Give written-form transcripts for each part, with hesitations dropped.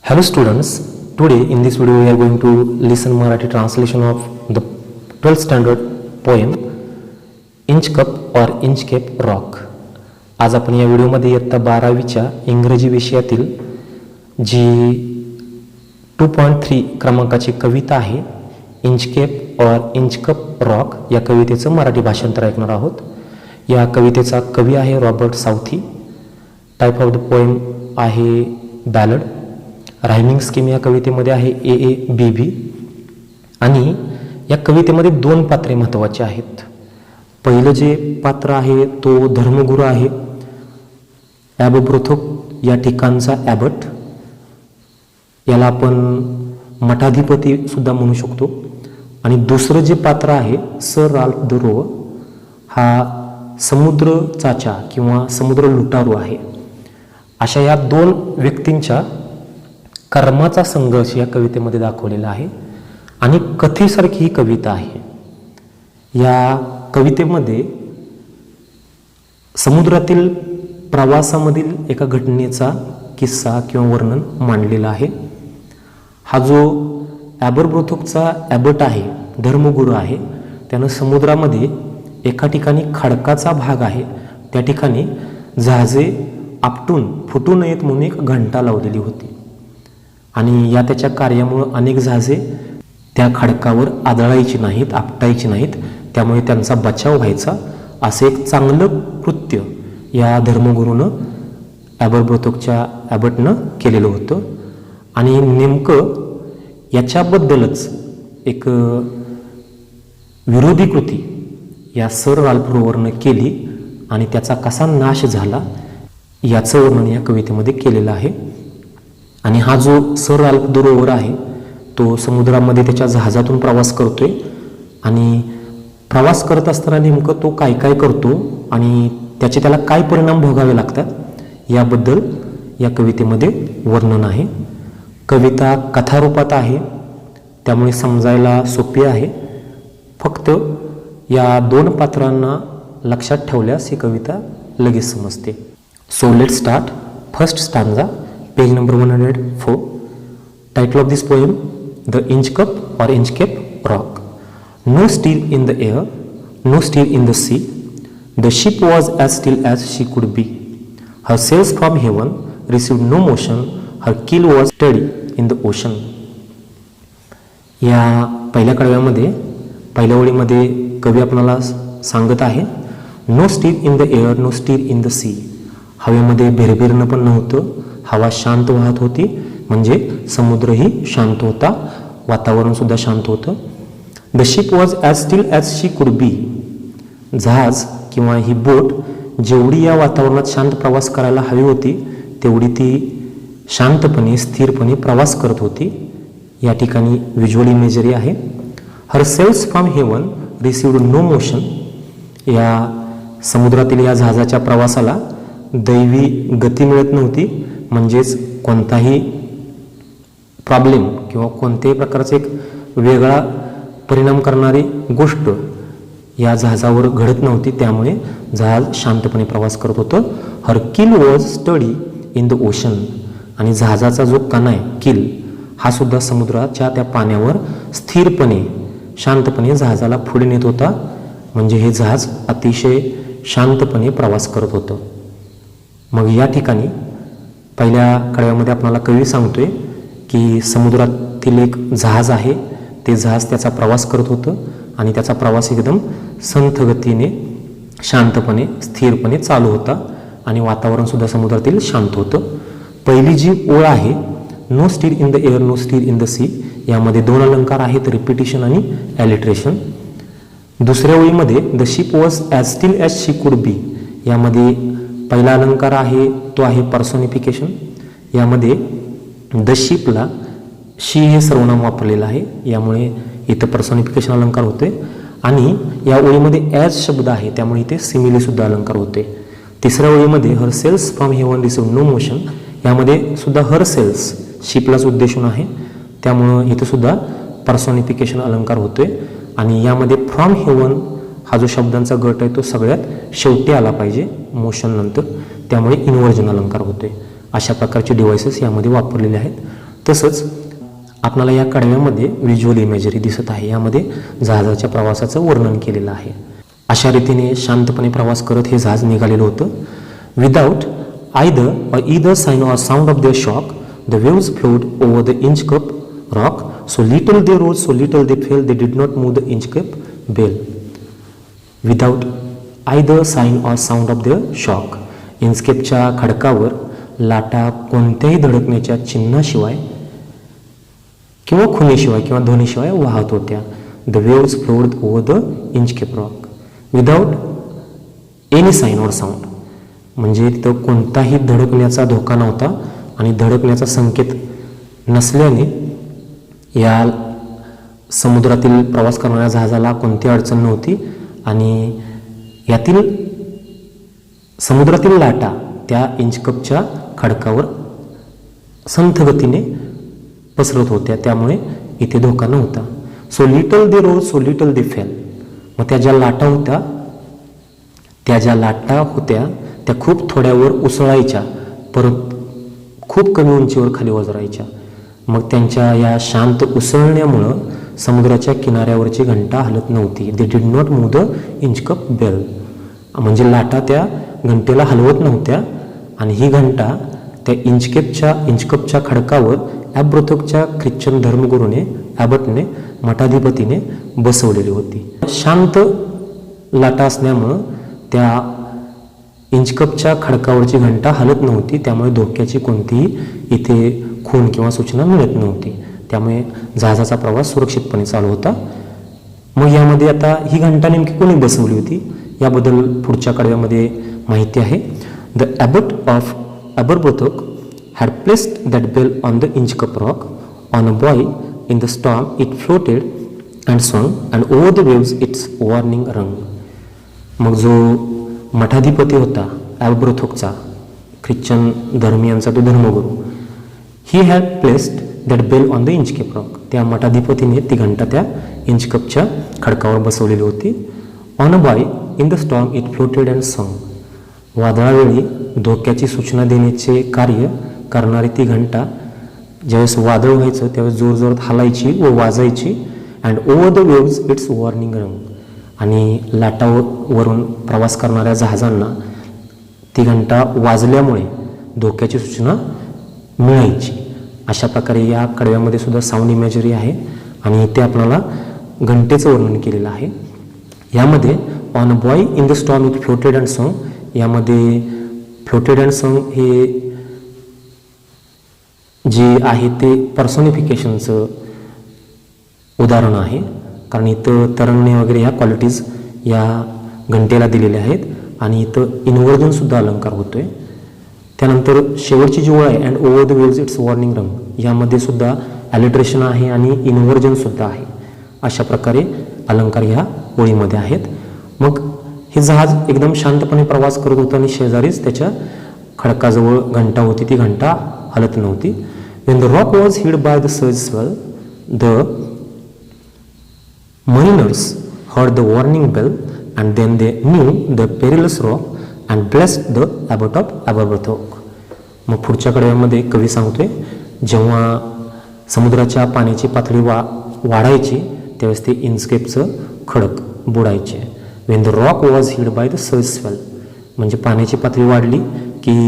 Hello students, today in this video we are going to listen Marathi translation of the 12th standard poem Inch Cup or Inch Cape Rock. आज आपण या व्हिडिओमध्ये इयत्ता 12वीच्या इंग्रजी विषयातील जी 2.3 क्रमांकाची कविता आहे इंच केप और इंच कप रॉक या कवितेचं मराठी भाषांतर ऐकणार आहोत. या कवितेचा कवी आहे Robert Southee. Type of the poem आहे बॅलड. रायमिंग स्कीम या कवितेमध्ये आहे AABB. आणि या कवितेमध्ये दोन पात्रे महत्त्वाची आहेत. पहिलं जे पात्र आहे तो धर्मगुरू आहे, ॲबोब्रोथोक या ठिकाणचा ॲबट. याला आपण मठाधिपती सुद्धा म्हणू शकतो. आणि दुसरं जे पात्र आहे सर राल्फ द रोअ, हा समुद्र चाचा किंवा समुद्र लुटारू आहे. अशा या दोन व्यक्तींच्या कर्माचा संघर्ष या कवितेमध्ये दाखवलेला आहे आणि कथेसारखी ही कविता आहे. या कवितेमध्ये समुद्रातील प्रवासामधील एका घटनेचा किस्सा किंवा वर्णन मांडलेला आहे. हा जो ॲबरब्रोथोकचा ॲबट आहे, धर्मगुरू आहे, त्यानं समुद्रामध्ये एका ठिकाणी खडकाचा भाग आहे त्या ठिकाणी जहाजे आपटून फुटू नयेत म्हणून एक घंटा लावलेली होती. आणि या त्याच्या कार्यामुळं अनेक जहाजे त्या खडकावर आदळायची नाहीत, आपटायची नाहीत, त्यामुळे त्यांचा बचाव व्हायचा. असं एक चांगलं कृत्य या धर्मगुरूनं ॲबरब्रोथोकच्या ॲबटनं केलेलं होतं. आणि नेमकं याच्याबद्दलच एक विरोधी कृती या सर राल्फ रोअरनं केली आणि त्याचा कसा नाश झाला याचं वर्णन या कवितेमध्ये केलेलं आहे. आणि हा जो सर राल्फ द रोअर आहे तो समुद्रामध्ये त्याच्या जहाजातून प्रवास करतोय. आणि प्रवास करत असताना नेमकं तो काय काय करतो आणि त्याचे त्याला काय परिणाम भोगावे लागतात याबद्दल या कवितेमध्ये वर्णन आहे. कविता कथारूपात आहे त्यामुळे समजायला सोपी आहे. फक्त या दोन पात्रांना लक्षात ठेवल्यास ही कविता लगेच समजते. So let start. First stanza, page number 104. Title of this poem the Inchcape or Inchcape rock. No still in the air, no still in the sea. The ship was as still as she could be. Her sails from heaven received no motion. Her keel was steady in the ocean. या पहिल्या कडव्यामध्ये पहिल्या ओळीमध्ये कवी आपल्याला सांगत आहे no still in the air, no still in the sea. हवेमध्ये भिरभिरणं पण नव्हतं, हवा शांत वाहत होती, म्हणजे समुद्रही शांत होता, वातावरण सुद्धा शांत होतं. The ship was as still as she could बी. जहाज किंवा ही बोट जेवढी या वातावरणात शांत प्रवास करायला हवी होती तेवढी ती शांतपणे स्थिरपणे प्रवास करत होती. या ठिकाणी व्हिज्युअल इमेजरी आहे. Her sails from heaven received no motion. या समुद्रातील या जहाजाच्या प्रवासाला दैवी गती मिळत नव्हती, म्हणजेच कोणताही प्रॉब्लेम किंवा कोणत्याही प्रकारचा एक वेगळा परिणाम करणारी गोष्ट या जहाजावर घडत नव्हती, त्यामुळे जहाज शांतपणे प्रवास करत होतं. Her keel was steady in the ocean. आणि जहाजाचा जो कणा आहे किल हा सुद्धा समुद्राच्या त्या पाण्यावर स्थिरपणे शांतपणे जहाजाला पुढे नेत होता, म्हणजे हे जहाज अतिशय शांतपणे प्रवास करत होतं. मग या ठिकाणी पहिल्या कडव्यामध्ये आपल्याला कवी सांगतोय की समुद्रातील एक जहाज आहे, ते जहाज त्याचा प्रवास करत होतं आणि त्याचा प्रवास एकदम संथ गतीने शांतपणे स्थिरपणे चालू होता आणि वातावरणसुद्धा समुद्रातील शांत होतं. पहिली जी ओळ आहे no still in the air, no still in the sea, यामध्ये दोन अलंकार आहेत, रिपिटिशन आणि ॲलिट्रेशन. दुसऱ्या ओळीमध्ये the ship was as still as she could be, यामध्ये पहिला अलंकार आहे तो आहे पर्सोनिफिकेशन. यामध्ये द शिपला शी हे सर्वनाम वापरलेलं आहे, यामुळे इथं पर्सोनिफिकेशन अलंकार होते. आणि या ओळीमध्ये ॲज शब्द आहे त्यामुळे इथे सिमिली सुद्धा अलंकार होते. तिसऱ्या ओळीमध्ये her sails from heaven receive no motion, यामध्ये सुद्धा हर सेल्स शिपलाच उद्देशून आहे, त्यामुळं इथं सुद्धा पर्सोनिफिकेशन अलंकार होतोय. आणि यामध्ये फ्रॉम हेवन हा जो शब्दांचा गट आहे तो सगळ्यात शेवटी आला पाहिजे मोशन नंतर, त्यामुळे इन्व्हर्जन अलंकार होते. अशा प्रकारचे डिव्हाइसेस यामध्ये वापरलेले आहेत. तसंच आपल्याला या कडव्यामध्ये व्हिज्युअल इमेजरी दिसत आहे. यामध्ये जहाजाच्या प्रवासाचं वर्णन केलेलं आहे. अशा रीतीने शांतपणे प्रवास करत हे जहाज निघालेलं होतं. Without either sign or sound of their shock, the waves flowed over the Inchcape rock. So little they rose, so little they fell. They did not move the Inchcape bell. Without either sign or sound of their shock, इंचकेपच्या खडकावर लाटा कोणत्याही धडकण्याच्या चिन्हाशिवाय किंवा खुणेशिवाय किंवा ध्वनीशिवाय वाहत होत्या. The waves flowed over the Inchcape rock without any sign or sound. म्हणजे तिथं कोणताही धडकण्याचा धोका नव्हता आणि धडकण्याचा संकेत नसल्याने या समुद्रातील प्रवास करणाऱ्या जहाजाला कोणती अडचण नव्हती आणि यातील समुद्रातील लाटा त्या इंचकपच्या खडकावर संथ गतीने पसरत होत्या. त्यामुळे इथे धोका नव्हता. सो लिटल दे रोज सो लिटल दे फेल. मग त्या ज्या लाटा होत्या त्या खूप थोड्यावर उसळायच्या, परत खूप कमी उंचीवर खाली वजरायच्या. मग त्यांच्या या शांत उसळण्यामुळं समुद्राच्या किनाऱ्यावरची घंटा हलत नव्हती. They did not move the Inchcape bell. म्हणजे लाटा त्या घंटेला हलवत नव्हत्या आणि ही घंटा त्या इंचकपच्या खडकावर ॲब्रोथोकच्या ख्रिश्चन धर्मगुरूने ॲबटने मठाधिपतीने बसवलेली होती. शांत लाटा असल्यामुळं त्या इंचकपच्या खडकावरची घंटा हलत नव्हती. त्यामुळे धोक्याची कोणतीही इथे खूण किंवा सूचना मिळत नव्हती. त्यामुळे जहाजाचा प्रवास सुरक्षितपणे चालू होता. मग यामध्ये आता ही घंटा नेमकी कोणी बसवली होती याबद्दल पुढच्या कडव्यामध्ये माहिती आहे. The abbot of Aberbrothok had placed that bell on the Inchcape rock. On a buoy in the storm it floated and swung, and over the waves its warning rung. मग जो मठाधिपती होता ॲबरब्रोथोकचा, ख्रिश्चन धर्मियांचा तो धर्मगुरू, he had placed that bell on the Inchcape rock. त्या मठाधिपतीने ती घंटा त्या इंचकपच्या खडकावर बसवलेली होती. On a buoy in the storm it floated and song. वादळावेळी धोक्याची सूचना देण्याचे कार्य करणारी ती घंटा ज्यावेळेस वादळ व्हायचं त्यावेळेस जोरजोरात हलायची व वाजायची. And over the waves it's warning रंग. आणि लाटावरून प्रवास करणाऱ्या जहाजांना ती घंटा वाजल्यामुळे धोक्याची सूचना मिळायची. अशा प्रकारे या कडव्यामध्ये सुद्धा साऊंड इमेजरी आहे आणि इथे आपल्याला घंटेचं वर्णन केलेलं आहे. यामध्ये on a buoy in the storm it floated and song. यामध्ये फ्लोटेड अँड सॉंग हे जे आहे ते पर्सोनिफिकेशनचं उदाहरण आहे. कारण इथं तरंगणे वगैरे ह्या क्वालिटीज या घंटेला दिलेल्या आहेत आणि इथं इन्व्हर्जनसुद्धा अलंकार होतो आहे. त्यानंतर शेवटची जी ओळ आहे and over the waves it's warning रंग, यामध्ये सुद्धा ॲलिट्रेशन आहे आणि इन्व्हर्जनसुद्धा आहे. अशा प्रकारे अलंकार ह्या ओळीमध्ये आहेत. मग हे जहाज एकदम शांतपणे प्रवास करत होतं आणि शेजारीच त्याच्या खडकाजवळ घंटा होती. ती घंटा हलत नव्हती. When the rock was hid by the surge swell, the mariners heard the warning bell, and then they knew the perilous rock and blessed the abbot of Aberbrothock. मग पुढच्या कडव्यामध्ये कवी सांगतोय, जेव्हा समुद्राच्या पाण्याची पातळी वाढायची त्यावेळेस ते इंचकेपचं खडक बुडायचे. When the rock was hid by the surge swell, म्हणजे पाण्याची पातळी वाढली की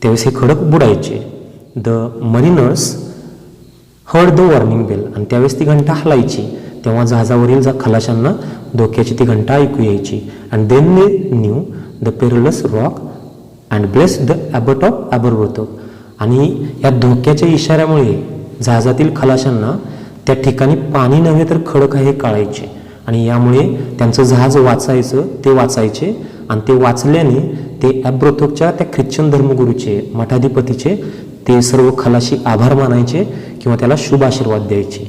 त्यावेळेस हे खडक बुडायचे. The mariners heard the warning bell, आणि त्यावेळेस ती घंटा हलायची तेव्हा जहाजावरील खलाशांना धोक्याची ती घंटा ऐकू यायची. And then they knew the perilous rock and bless the abbot of Aberbrothok. आणि या धोक्याच्या इशाऱ्यामुळे जहाजातील खलाशांना त्या ठिकाणी पाणी नव्हे तर खडक हे कळायचे आणि यामुळे त्यांचं जहाज वाचायचे आणि ते वाचल्याने ते ॲब्रोथोकच्या त्या ख्रिश्चन धर्मगुरूचे मठाधिपतीचे ते सर्व खलाशी आभार मानायचे किंवा त्याला शुभ आशीर्वाद द्यायचे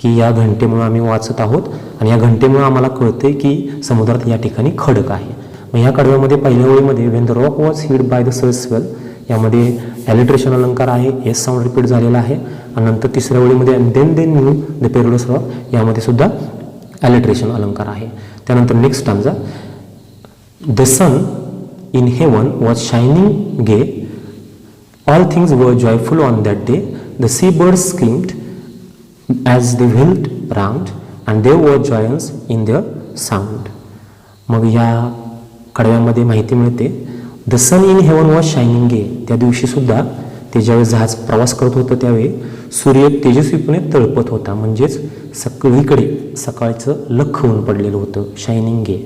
की या घंटेमुळे आम्ही वाचत आहोत आणि या घंटेमुळे आम्हाला कळते की समुद्रात या ठिकाणी खडक आहे. मग या कडव्यामध्ये पहिल्या ओळीमध्ये वेन द रॉक वॉज हिड बाय द सर्ज स्वेल यामध्ये ॲलिट्रेशन अलंकार आहे, एस साऊंड रिपीट झालेला आहे. आणि नंतर तिसऱ्या ओळीमध्ये then then knew the perilous rock यामध्ये सुद्धा ॲलिट्रेशन अलंकार आहे. त्यानंतर next stanza, the sun in heaven was shining gay, all things were joyful on that day, the sea birds screamed as they wheeled round and there were joyance in their sound. मग या कडव्यामध्ये माहिती मिळते the sun in heaven was shining gay. त्या दिवशीसुद्धा ते ज्यावेळेस जहाज प्रवास करत होतं त्यावेळी सूर्य तेजस्वीपणे तळपत होता, म्हणजेच सगळीकडे सकाळचं लख होऊन पडलेलं होतं, shining gay.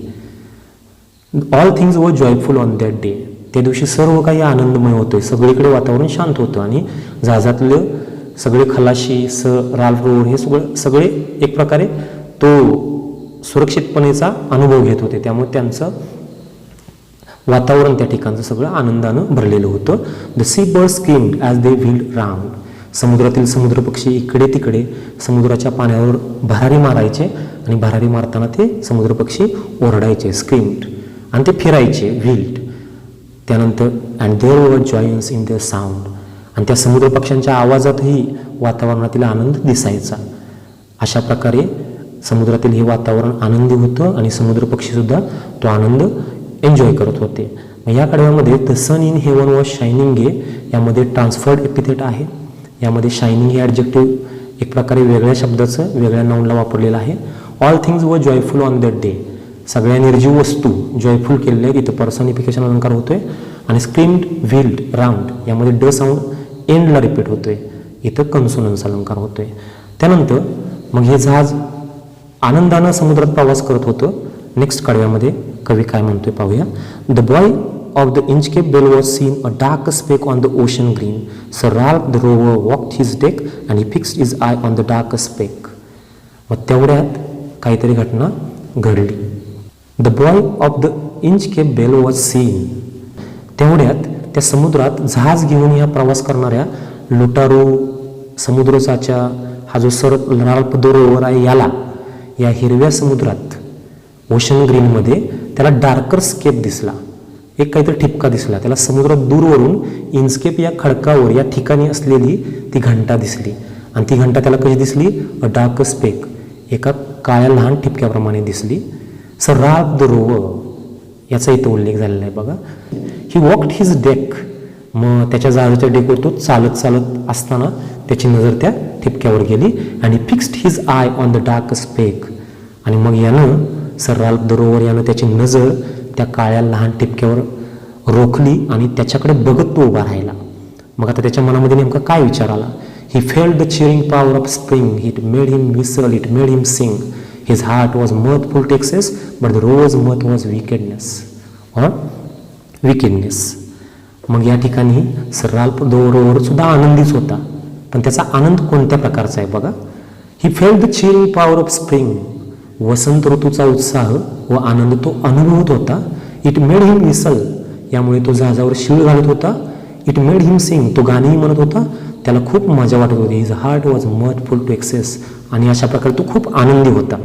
All things were joyful on that day. त्या दिवशी सर्व काही आनंदमय होतं, सगळीकडे वातावरण शांत होतं आणि जहाजातलं सगळे खलाशी राल्फ रोवर हे सगळे एक प्रकारे तो सुरक्षितपणेचा अनुभव घेत होते. त्यामुळे त्यांचं वातावरण त्या ठिकाणचं सगळं आनंदानं भरलेलं होतं. The sea bird screamed as they wheeled round. समुद्रातील समुद्र पक्षी इकडे तिकडे समुद्राच्या पाण्यावर भरारी मारायचे आणि भरारी मारताना ते समुद्र पक्षी ओरडायचे, स्क्रीम्ड, आणि ते फिरायचे, व्हील्ड. त्यानंतर and there were joyance in their sound. आणि त्या समुद्र पक्ष्यांच्या आवाजातही वातावरणातील आनंद दिसायचा. अशा प्रकारे समुद्रातील हे वातावरण आनंदी होतं आणि समुद्र पक्षीसुद्धा तो आनंद एन्जॉय करत होते. मग या कडव्यामध्ये the sun in heaven was shining gay यामध्ये ट्रान्सफर्ड एपिथेट आहे. यामध्ये शायनिंग हे ॲडजेक्टिव्ह एक प्रकारे वेगळ्या शब्दाचं वेगळ्या नाऊनला वापरलेलं आहे. All things were joyful on that day. सगळ्या निर्जीव वस्तू जॉयफुल केलेल्या आहेत, इथं पर्सनिफिकेशन अलंकार होतोय. आणि स्क्रीम्ड, व्हील्ड, राऊंड यामध्ये ड साऊंड एंडला रिपीट होतोय, इथं कन्सोनन्स अलंकार होतोय. त्यानंतर मग हे जहाज आनंदानं समुद्रात प्रवास करत होतं. नेक्स्ट कडव्यामध्ये कवी काय म्हणतोय पाहूया. The buoy of the Inchcape bell was seen a dark speck on the ocean green. Sir Ralph the Rover walked his deck and he fixed his eye on the dark speck. मग तेवढ्यात काहीतरी घटना घडली. The buoy of the Inchcape bell was seen. तेवढ्यात त्या समुद्रात जहाज घेऊन या प्रवास करणाऱ्या लुटारू समुद्रचाच्या हा जो सर राल्फ द रोवर आहे याला या हिरव्या समुद्रात ओशन ग्रीनमध्ये त्याला डार्कर स्केप दिसला, एक काहीतरी ठिपका दिसला. त्याला समुद्रात दूरवरून इन्स्केप या खडकावर या ठिकाणी असलेली ती घंटा दिसली. आणि ती घंटा त्याला कशी दिसली? अ डार्क स्पेक, एका काळ्या लहान ठिपक्याप्रमाणे दिसली. सर राल्फ द रोवर याचा इथं उल्लेख झालेला आहे बघा. ही वॉक्ड हिज डेक. मग त्याच्या जहाजाच्या डेकवर तो चालत चालत असताना त्याची नजर त्या ठिपक्यावर गेली. आणि fixed his eye on the dark speck. आणि मग यानं सर राल्फ द रोवर यानं त्याची नजर त्या काळ्या लहान ठिपक्यावर रोखली आणि त्याच्याकडे बघत तो उभा राहिला. मग आता त्याच्या मनामध्ये नेमका काय विचार आला? He felt the cheering power of spring. It made him whistle, it made him sing. His heart was mirthful to excess, but the rover's mirth was wickedness or wickedness. मग या ठिकाणी सर राल्फ द रोवर सुद्धा आनंदीच होता, पण त्याचा आनंद कोणत्या प्रकारचा आहे बघा. He felt the cheering power of spring. वसंत ऋतूचा उत्साह व आनंद तो अनुभवत होता. It made him whistle. यामुळे तो जहाजावर शिळ घालत होता. It made him sing. तो गाणंही म्हणत होता. त्याला खूप मजा वाटत होती. His heart was mirthful to excess. आणि अशा प्रकारे तो खूप आनंदी होता.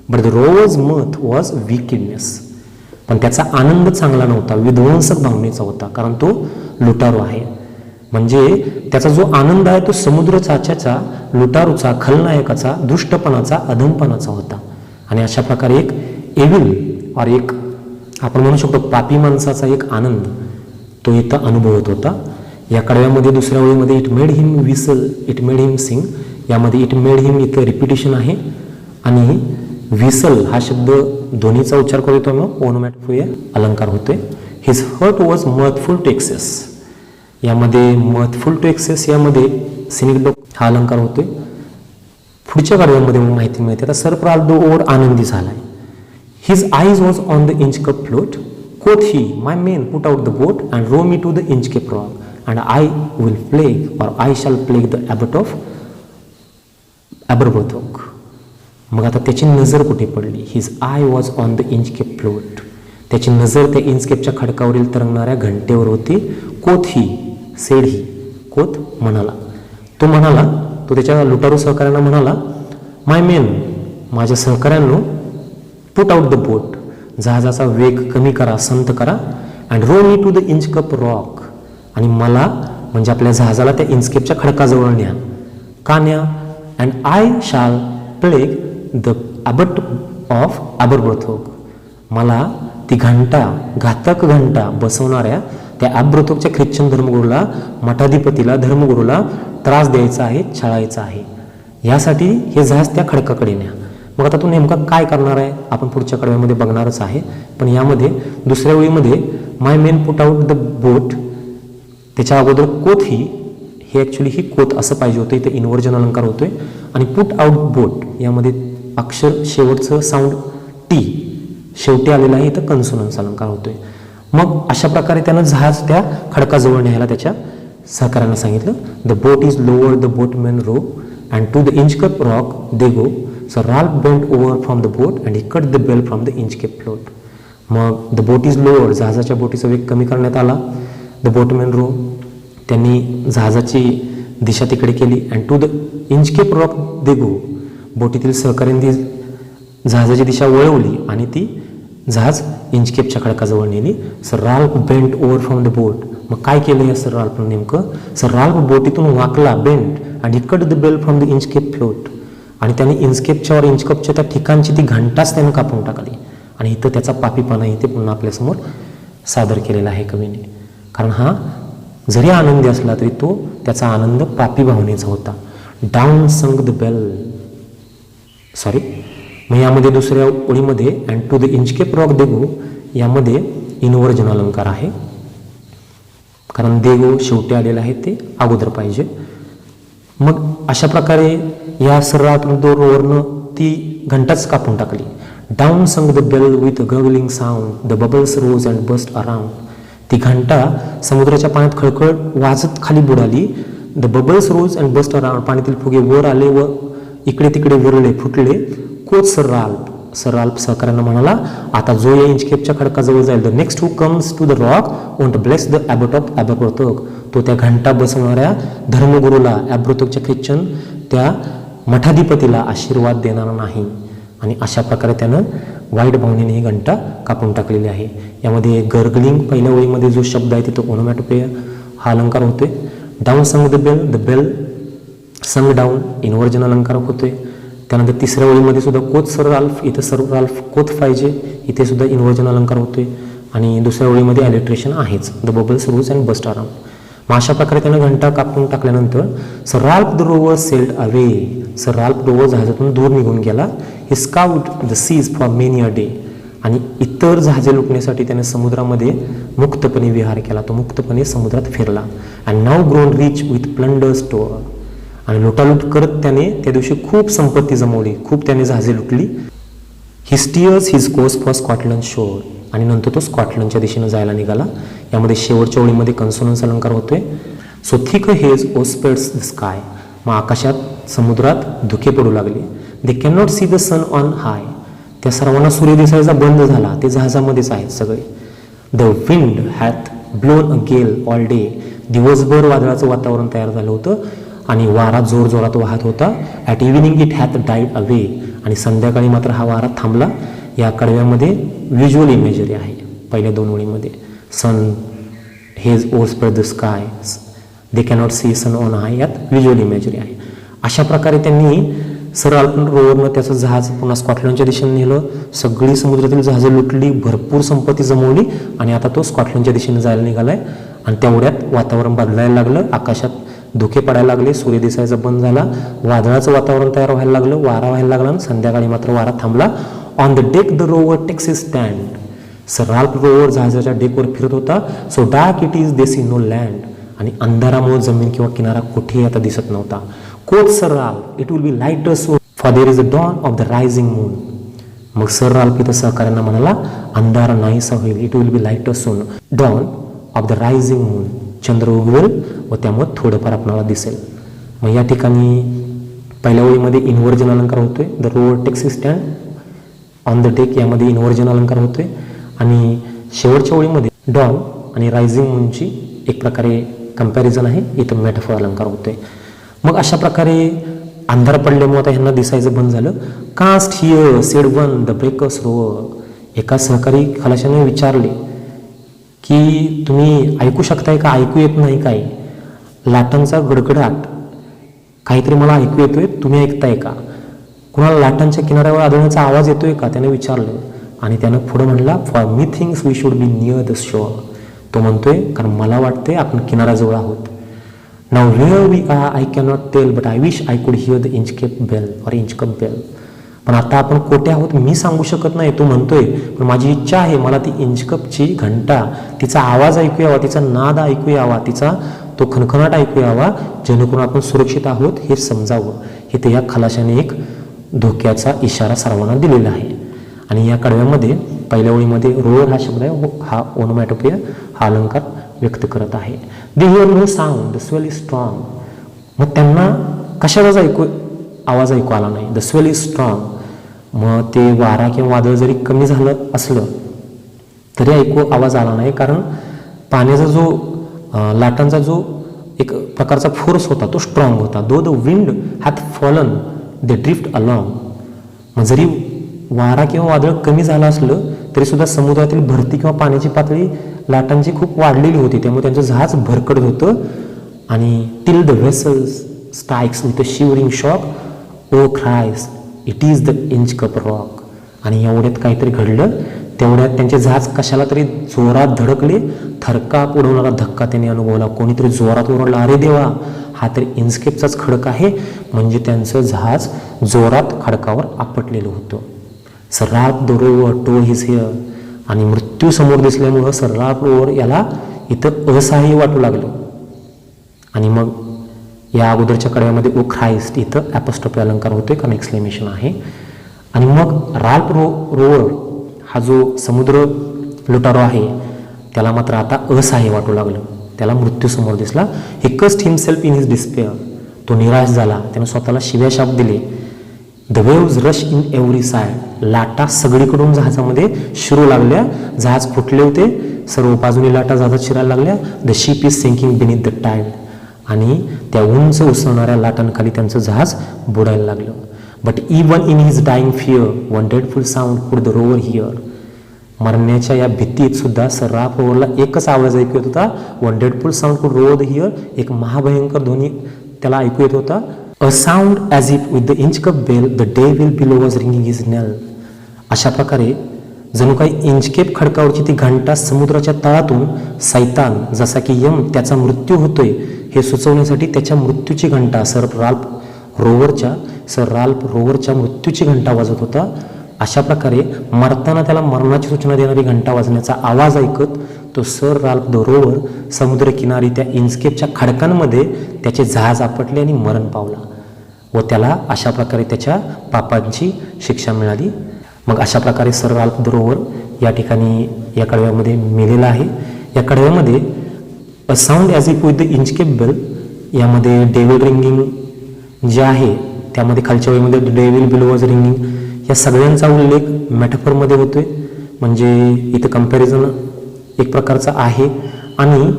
But the rover's mirth was wickedness. पण त्याचा आनंद चांगला नव्हता, विध्वंसक भावनेचा होता, कारण तो लुटारू आहे. म्हणजे त्याचा जो आनंद आहे तो समुद्र चाच्याचा, लुटारूचा, खलनायकाचा, दुष्टपणाचा, अधमपणाचा होता. आणि अशा प्रकारे एक एविल और एक आपण म्हणू शकतो पापी माणसाचा एक आनंद तो इथं अनुभवत होता. या कडव्यामध्ये दुसऱ्या ओळीमध्ये it made him whistle, it made him Singh. यामध्ये इट मेड हिम इथं रिपिटेशन आहे. आणि विसल हा शब्द ध्वनीचा उच्चार करतो मग ओनोमॅटोपोइया अलंकार होतोय. His heart was mirthful to excess. यामध्ये mirthful टू एक्सेस यामध्ये सिनिक हा अलंकार होतोय. पुढच्या कडव्यामध्ये माहिती मिळते आता सर राल्फ द रोवर आनंदी झालाय. His eyes was on the Inchcape float. Quoth he, my men, put out the boat and row me to the Inchcape Rock, and I will plague, or I shall plague the abbot of Aberbrothock. मग आता त्याची नजर कुठे पडली? His I was on the Inchcape float. त्याची नजर त्या इंचकेपच्या खडकावरील तरंगणाऱ्या घंटेवर होती. कोथ ही, सेड ही. कोथ म्हणाला, तो म्हणाला, तो त्याच्या लुटारू सहकाऱ्यांना म्हणाला, माय मेन, माझ्या सहकाऱ्यांनो, पुट आउट द बोट, जहाजाचा वेग कमी करा, संत करा. And row me to the Inchcape rock. आणि मला म्हणजे आपल्या जहाजाला त्या इंचकेपच्या खडकाजवळ न्या. का न्या? अँड आय शाल प्लेग द अबट ऑफ अबरब्रोथोक. मला ती घंटा, घातक घंटा बसवणाऱ्या त्या ॲब्रोथोकच्या ख्रिश्चन धर्मगुरूला, मठाधिपतीला, धर्मगुरूला त्रास द्यायचा आहे, छळायचा आहे. यासाठी हे जहाज त्या खडकाकडे न्या. मग आता तो नेमका काय करणार आहे आपण पुढच्या कडव्यामध्ये बघणारच आहे. पण यामध्ये दुसऱ्या ओळीमध्ये माय मेन पुट आउट द बोट, त्याच्या अगोदर कोथ हे ॲक्च्युली ही कोथ असं पाहिजे होतं. इथे इन्व्हर्जन अलंकार होतोय. आणि पुट आउट बोट यामध्ये अक्षर शेवटचं साऊंड टी शेवटी आलेला आहे, इथं कन्सोनन्स अलंकार होतोय. मग अशा प्रकारे त्यानं जहाज त्या खडकाजवळ न्यायला त्याच्या सहकार्यानं सांगितलं. The boat is lower the boatman row and to the Inchcape rock they go. So Ralph bent over from the boat and he cut the bell from the Inchcape float. मग द बोट इज लोअर, जहाजाच्या बोटीचा वेग कमी करण्यात आला. The boatman row, त्यांनी जहाजाची दिशा तिकडे केली. And to the Inchcape rock they go, बोटीतील सहकार्यांनी जहाजाची दिशा वळवली आणि ती जहाज इंचकेपच्या खडकाजवळ नेली. Sir Ralph bent over from the boat. मग काय केलं या सर राल्फ नेमकं? सर राल्फ बोटीतून वाकला, बेंट आणि cut the bell from the Inchcape float. आणि त्याने इंचकपच्या त्या ठिकाणची ती घंटाच त्यानं कापून टाकली. आणि इथं त्याचा पापीपणा इथे पुन्हा आपल्यासमोर सादर केलेला आहे कवीने. कारण हा जरी आनंदी असला तरी तो त्याचा आनंद पापी भावनेचा होता. Down sang the bell, sorry, मग यामध्ये दुसऱ्या ओळीमध्ये and to the Inchcape rock देगो यामध्ये इन्व्हर्जन अलंकार आहे. कारण देगो शेवटी आलेला आहे, ते अगोदर पाहिजे. मग अशा प्रकारे या सरळातून रोवरनं ती घंटाच कापून टाकली. Down sang the bell with gurgling sound, the bubbles rose and burst around. ती घंटा समुद्राच्या पाण्यात खळखळ वाजत खाली बुडाली. The bubbles rose and burst around, पाण्यातील फुगे वर आले व इकडे तिकडे विरले, फुटले. कोच सर राल्फ सहकार्यानं म्हणाला, आता जो या इंचकेपच्या खडकाजवळ जाईल, the next who comes to the rock won't bless the Aberbrothok. तो त्या घंटा बसवणाऱ्या धर्मगुरूला, ॲब्रोथोकच्या ख्रिश्चन त्या मठाधिपतीला आशीर्वाद देणार नाही. आणि अशा प्रकारे त्यानं वाईट भावनेने ही घंटा कापून टाकलेली आहे. यामध्ये गर्गलिंग पहिल्या ओळीमध्ये जो शब्द आहे तिथं ओनोमॅटोपोइया हा अलंकार होतोय. डाऊन संग द बेल संग डाऊन इन्व्हर्जन अलंकार होतोय. त्यानंतर तिसऱ्या ओळीमध्ये सुद्धा कोथ सर राल्फ, इथं सर राल्फ कोथ पाहिजे, इथे सुद्धा इन्व्हर्जन अलंकार होतोय. आणि दुसऱ्या ओळीमध्ये ॲलिट्रेशन आहेच, the bubbles rose and burst around. मग अशा प्रकारे त्यानं घंटा कापून टाकल्यानंतर sir Ralph the rover sailed away, sir Ralph rover जहाजातून दूर निघून गेला. He scoured the seas for many a day, आणि इतर जहाजे लुटण्यासाठी त्याने समुद्रामध्ये मुक्तपणे विहार केला. तो मुक्तपणे समुद्रात फिरला. And now grown rich with plunder store, आणि लुटालूट करत त्याने त्या दिवशी खूप संपत्ती जमवली, खूप त्याने जहाजे लुटली. ही स्टिअर्स हिज कोर्स फॉर स्कॉटलंड शोर, आणि नंतर तो स्कॉटलंडच्या दिशेनं जायला निघाला. यामध्ये शेवटच्या ओळीमध्ये कन्सोनन्स अलंकार होतोय. So thick haze o'erspreads the sky, मग आकाशात समुद्रात धुके पडू लागले. They can not see the sun on high, त्या सर्वांना सूर्य दिसायचा बंद झाला, ते जहाजामध्येच आहेत सगळे. द विंड हॅथ ब्लोन अ गेल ऑल डे, दिवसभर वादळाचं वातावरण तयार झालं होतं आणि वारा जोरजोरात वाहत होता. At evening it hath died away, आणि संध्याकाळी मात्र हा वारा थांबला. या कडव्यामध्ये व्हिज्युअल इमेजरी आहे पहिल्या दोन ओळीमध्ये. Sun haze o'erspread the sky, they cannot see sun on high, यात व्हिज्युअल इमेजरी आहे. अशा प्रकारे त्यांनी सर राल्फ रोवरनं त्याचं जहाज पुन्हा स्कॉटलंडच्या दिशेने नेलं. सगळी समुद्रातील जहाजं लुटली, भरपूर संपत्ती जमवली, आणि आता तो स्कॉटलंडच्या दिशेने जायला निघालाय. आणि तेवढ्यात वातावरण बदलायला लागलं, आकाशात धुके पडायला लागले, सूर्य दिसायचा बंद झाला, वादळाचं वातावरण तयार व्हायला लागलं, वारा व्हायला लागला, आणि संध्याकाळी मात्र वारा थांबला. On the deck the Rover takes his stand, Sir Ralph Rover जहाजाच्या डेकवर फिरत होता. So dark it is they see no land, आणि अंधारामुळे जमीन किंवा किनारा कुठेही आता दिसत नव्हता. Quoth Sir Ralph it will be lighter soon for there is a dawn of the rising moon. मग सर राल्फ इथं सहकार्यांना म्हणाला, अंधारा नाहीसा होईल, it will be lighter soon dawn of the rising moon, चंद्र उगवेल व त्यामुळे थोडंफार आपल्याला दिसेल. मग या ठिकाणी पहिल्या ओळीमध्ये इन्व्हर्जन अलंकार होतोय. The Rover takes his stand on the deck, यामध्ये इन्व्हर्जन अलंकार होतोय. आणि शेवटच्या ओळीमध्ये डॉन आणि रायझिंग मूनची एक प्रकारे कंपॅरिझन आहे, इथं मेटाफोर अलंकार होतोय. मग अशा प्रकारे अंधार पडल्यामुळे आता ह्यांना दिसायचं बंद झालं. Canst hear said one the breakers Rover, एका सहकारी खलाशाने विचारले की तुम्ही ऐकू शकताय का, ऐकू येत नाही काय, लाटांचा गडगडाट काहीतरी मला ऐकू येतोय, तुम्ही ऐकताय का, कुणाला लाटांच्या किनाऱ्यावर आदळण्याचा आवाज येतोय का, त्याने विचारलं. आणि त्यानं पुढं म्हणला, for me things we should be near the shore, तो म्हणतोय कारण मला वाटते आपण किनाऱ्याजवळ आहोत. Now where we are I cannot tell but I wish I could hear the Inchcape bell or Inchcape bell. पण आता आपण कोठे आहोत मी सांगू शकत नाही, तो म्हणतोय, पण माझी इच्छा आहे मला ती इंचकपची घंटा, तिचा आवाज ऐकू यावा, तिचा नाद ऐकू यावा, तिचा तो खणखणाट ऐकू यावा, जेणेकरून आपण सुरक्षित आहोत हे समजावं. हे ते या खलाशाने एक धोक्याचा इशारा सर्वांना दिलेला आहे. आणि या कडव्यामध्ये पहिल्या ओळीमध्ये रोअर हा शब्द आहे, हा ओनोमॅटोपिया हा अलंकार व्यक्त करत आहे. They hear no sound, the swell is strong. मग त्यांना कशाचाच आवाज ऐकू आला नाही. The swell is strong. मग ते वारा किंवा वादळ जरी कमी झालं असलं तरी ऐकू आवाज आला नाही, कारण पाण्याचा जो लाटांचा जो एक प्रकारचा फोर्स होता तो स्ट्रॉंग होता. Though the wind hath fallen they drift along. मग जरी वारा किंवा वादळ कमी झालं असलं तरी सुद्धा समुद्रातील भरती किंवा पाण्याची पातळी लाटांची खूप वाढलेली होती, त्यामुळे त्यांचं जहाज भरकटत होतं. आणि till the vessels strikes with a shivering shock O Christ it is the Inchcape rock. आणि एवढ्यात काहीतरी घडलं, तेवढ्यात त्यांचे जहाज कशाला तरी जोरात धडकले. थरकाप उडवणारा धक्का त्यांनी अनुभवला. कोणीतरी जोरात ओरडला, अरे देवा, हा तरी इंचकेपचाच खडक आहे. म्हणजे त्यांचं जहाज जोरात खडकावर आपटलेलं होतं. Sir Ralph the Rover tore his hair. आणि मृत्यू समोर दिसल्यामुळं सर्राफ रोवर याला इथं असहाय्य वाटू लागलं. आणि मग या अगोदरच्या कडव्यामध्ये ओ ख्राइस्ट इथं ॲपोस्ट्रोफी अलंकार होतोय, कारण एक्सक्लेमेशन आहे. आणि मग राल्फ रोवर हा जो समुद्र लुटारो आहे त्याला मात्र आता असहाय्य वाटू लागलं. त्याला मृत्यू समोर दिसला. ही कस्ट हिमसेल्फ इन हिज डिस्पेअर. तो निराश झाला, त्याने स्वतःला शिव्या शाप दिले. The waves rush in every side. लाटा सगळीकडून जहाजामध्ये शिरू लागल्या. जहाज फुटले होते, सर्व बाजूनी लाटा जहाजात शिरायला लागल्या. The ship is sinking beneath the tide. आणि त्या उंच उसळणाऱ्या लाटांखाली त्यांचं जहाज बुडायला लागलं. But even in his dying fear one dreadful sound could the Rover hear. मरण्याच्या या भीतीत सुद्धा सर्राफ रोवरला एकच आवाज ऐकू येत होता, one dreadful sound could rover the hear. एक महाभयंकर ध्वनी त्याला ऐकू येत होता. A sound as if with the Inchcape bell the devil below was ringing his knell. अशा प्रकारे जणू काही इंचकेप खडकावरची ती घंटा समुद्राच्या तळातून सैतान जसा की यम त्याचा मृत्यू होतोय हे सुचवण्यासाठी त्याच्या मृत्यूची घंटा सर राल्फ रोवरच्या मृत्यूची घंटा वाजत होता. अशा प्रकारे मरताना त्याला मरणाची सूचना देणारी घंटा वाजण्याचा आवाज ऐकत तो सर राल्फ द रोवर समुद्रकिनारी त्या इंचकेपच्या खडकांमध्ये त्याचे जहाज आपटले आणि मरण पावला व त्याला अशा प्रकारे त्याच्या पापांची शिक्षा मिळाली. मग अशा प्रकारे सर राल्फ द रोवर या ठिकाणी या कडव्यामध्ये मेलेला आहे. या कडव्यामध्ये a sound as if with the Inchcape bell यामध्ये डेव्हिल रिंगिंग जे आहे त्यामध्ये खालच्या वेळेमध्ये डेव्हिल बिलो वॉज रिंगिंग या सगळ्यांचा उल्लेख मेटाफरमध्ये होतोय. म्हणजे इथं कंपॅरिझन एक प्रकारचा आहे. आणि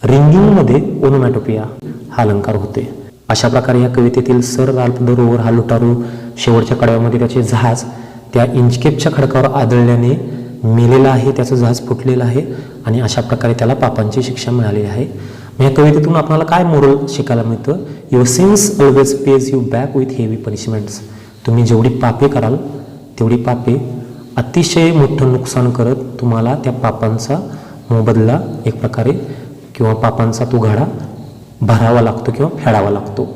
रिंगिंगमध्ये ओनोमॅटोपिया हा अलंकार होते. अशा प्रकारे या कवितेतील सर राल्फ द रोवर हा लुटारू शेवटच्या कडव्यामध्ये त्याचे जहाज त्या इंचकेपच्या खडकावर आदळल्याने मेलेला आहे, त्याचं जहाज फुटलेलं आहे आणि अशा प्रकारे त्याला पापांची शिक्षा मिळालेली आहे. या कवितेतून आपल्याला काय मोरल शिकायला मिळतं? Your since always page you back with heavy punishments. तुम्ही जेवढी पापे कराल तेवढी पापे अतिशय मोठं नुकसान करत तुम्हाला त्या पापांचा मोबदला एक प्रकारे किंवा पापांचा तो घडा भरावा लागतो किंवा फेडावा लागतो.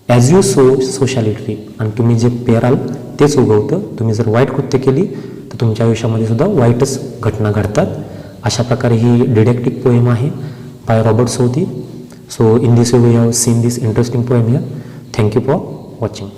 As you sow shall it reap. आणि तुम्ही जे पेराल तेच उगवतं. तुम्ही जर वाईट कृत्य केली तर तुमच्या आयुष्यामध्ये सुद्धा वाईटच घटना घडतात. अशा प्रकारे ही डिडॅक्टिक पोएम आहे by Robert Southey. So in this way we have seen this interesting poem here. Thank you for watching.